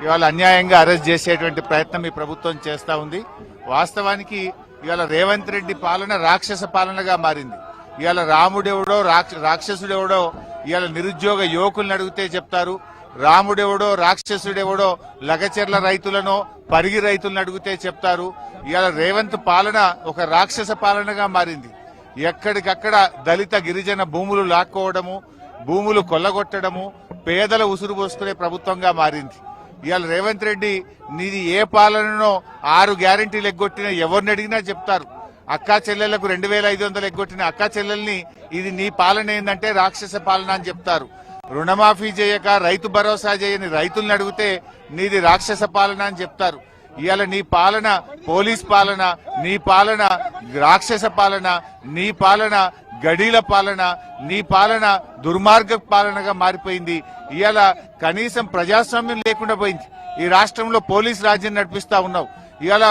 ఇవాళ అన్యాయంగా అరెస్ట్ చేసేటువంటి ప్రయత్నం ఈ ప్రభుత్వం చేస్తా ఉంది. వాస్తవానికి ఇవాళ రేవంత్ రెడ్డి పాలన రాక్షస పాలనగా మారింది. ఇవాళ రాముడెవడో రాక్షసుడెవడో ఇవాళ నిరుద్యోగ యువకులను అడిగితే చెప్తారు. రాముడెవడో రాక్షసుడెవడో లగచెర్ల రైతులను పరిగి రైతులను అడిగితే చెప్తారు. ఇవాళ రేవంత్ పాలన ఒక రాక్షస పాలనగా మారింది. ఎక్కడికక్కడ దళిత గిరిజన భూములు లాక్కోవడము, భూములు కొల్లగొట్టడము, పేదల ఉసురు పోసుకునే ప్రభుత్వంగా మారింది. ఇవాళ రేవంత్ రెడ్డి నీది ఏ పాలననో 6 గ్యారెంటీలు ఎగ్గొట్టిన ఎవరిని అడిగినా చెప్తారు. అక్కా చెల్లెళ్లకు 2500 ఎగ్గొట్టిన అక్కా చెల్లెల్ని ఇది నీ పాలన ఏందంటే రాక్షస పాలన అని చెప్తారు. రుణమాఫీ చేయక రైతు భరోసా చేయని రైతులను అడిగితే నీది రాక్షస పాలన అని చెప్తారు. ఇవాళ నీ పాలన పోలీస్ పాలన, నీ పాలన రాక్షస పాలన, నీ పాలన గడీల పాలన, నీ పాలన దుర్మార్గ పాలనగా మారిపోయింది. ఇవాళ కనీసం ప్రజాస్వామ్యం లేకుండా పోయింది. ఈ రాష్ట్రంలో పోలీస్ రాజ్యం నడిపిస్తా ఉన్నావు. ఇవాళ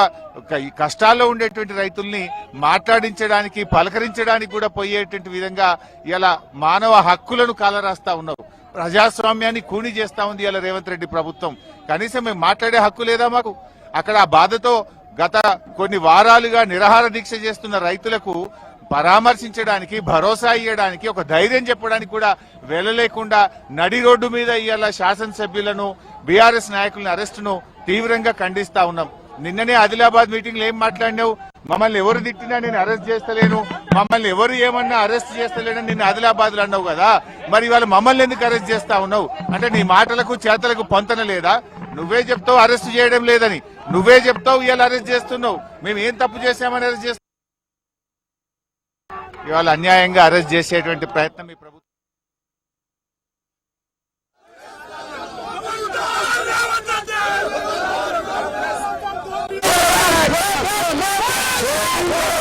కష్టాల్లో ఉండేటువంటి రైతుల్ని మాట్లాడించడానికి, పలకరించడానికి కూడా పోయేటువంటి విధంగా ఇలా మానవ హక్కులను కాలరాస్తా ఉన్నావు. ప్రజాస్వామ్యాన్ని కూని చేస్తా ఉంది ఇలా రేవంత్ రెడ్డి ప్రభుత్వం. కనీసం మేము మాట్లాడే హక్కు లేదా మాకు? అక్కడ ఆ బాధతో గత కొన్ని వారాలుగా నిరాహార దీక్ష చేస్తున్న రైతులకు పరామర్శించడానికి, భరోసా ఇవ్వడానికి, ఒక ధైర్యం చెప్పడానికి కూడా వెళ్ళలేకుండా నడి రోడ్డు మీద ఇవాళ శాసనసభ్యులను, బీఆర్ఎస్ నాయకులను అరెస్టును తీవ్రంగా ఖండిస్తా ఉన్నాం. నిన్ననే ఆదిలాబాద్ మీటింగ్ లో ఏం మాట్లాడినావు? మమ్మల్ని ఎవరు తిట్టినా నేను అరెస్ట్ చేస్తలేను, మమ్మల్ని ఎవరు ఏమన్నా అరెస్ట్ చేస్తలేనని నిన్ను ఆదిలాబాద్ లో అన్నావు కదా. మరి ఇవాళ మమ్మల్ని ఎందుకు అరెస్ట్ చేస్తా ఉన్నావు? అంటే నీ మాటలకు చేతలకు పొంతన లేదా? నువ్వే చెప్తావు అరెస్ట్ చేయడం లేదని, నువ్వే చెప్తావు ఇవాళ అరెస్ట్ చేస్తున్నావు. మేము ఏం తప్పు చేశామని అరెస్ట్ చేస్తాం? ఇవాళ అన్యాయంగా అరెస్ట్ చేసేటువంటి ప్రయత్నం ఈ ప్రభుత్వం Hey!